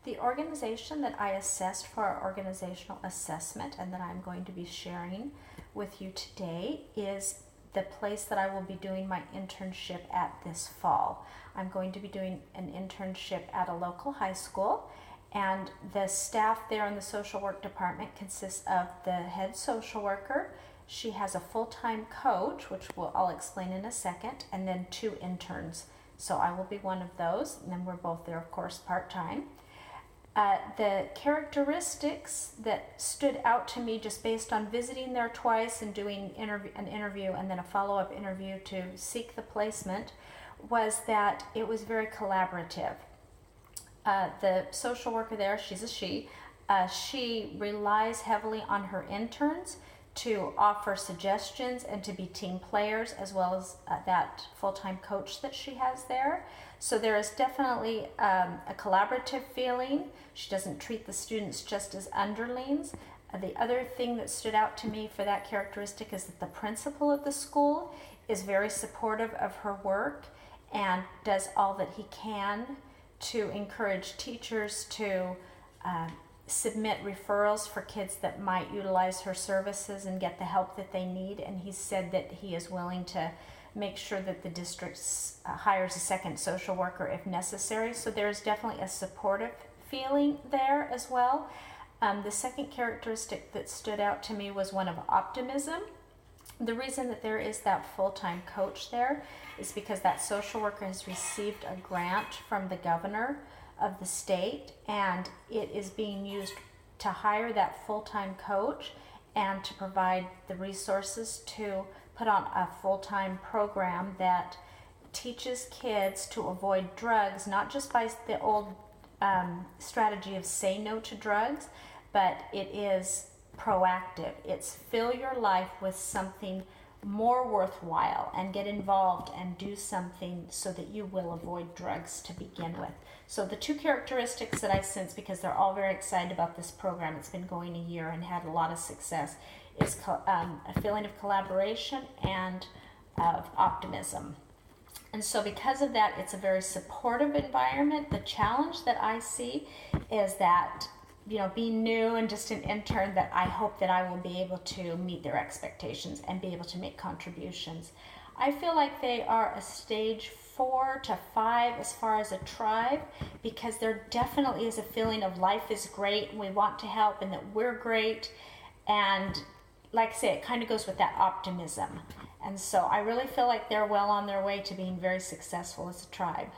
The organization that I assessed for our organizational assessment and that I'm going to be sharing with you today is the place that I will be doing my internship at this fall. I'm going to be doing an internship at a local high school, and the staff there in the social work department consists of the head social worker. She has a full-time coach, which I'll explain in a second, and then 2 interns. So I will be one of those, and then we're both there, of course, part-time. The characteristics that stood out to me just based on visiting there twice and doing an interview and then a follow-up interview to seek the placement was that it was very collaborative. The social worker there, she's a she relies heavily on her interns to offer suggestions and to be team players, as well as that full-time coach that she has there. So there is definitely a collaborative feeling. She doesn't treat the students just as underlings. The other thing that stood out to me for that characteristic is that the principal of the school is very supportive of her work and does all that he can to encourage teachers to submit referrals for kids that might utilize her services and get the help that they need. And he said that he is willing to make sure that the district hires a second social worker if necessary. So there's definitely a supportive feeling there as well. The second characteristic that stood out to me was one of optimism. The reason that there is that full-time coach there is because that social worker has received a grant from the governor of the state, and it is being used to hire that full-time coach and to provide the resources to put on a full-time program that teaches kids to avoid drugs, not just by the old strategy of say no to drugs, but it is proactive. It's fill your life with something more worthwhile and get involved and do something so that you will avoid drugs to begin with. So the 2 characteristics that I sense, because they're all very excited about this program, it's been going a year and had a lot of success, is a feeling of collaboration and of optimism. And so because of that, it's a very supportive environment. The challenge that I see is that, being new and just an intern, that I hope that I will be able to meet their expectations and be able to make contributions. I feel like they are a stage 4 to 5 as far as a tribe, because there definitely is a feeling of life is great and we want to help and that we're great. And like I say, it kind of goes with that optimism. And so I really feel like they're well on their way to being very successful as a tribe.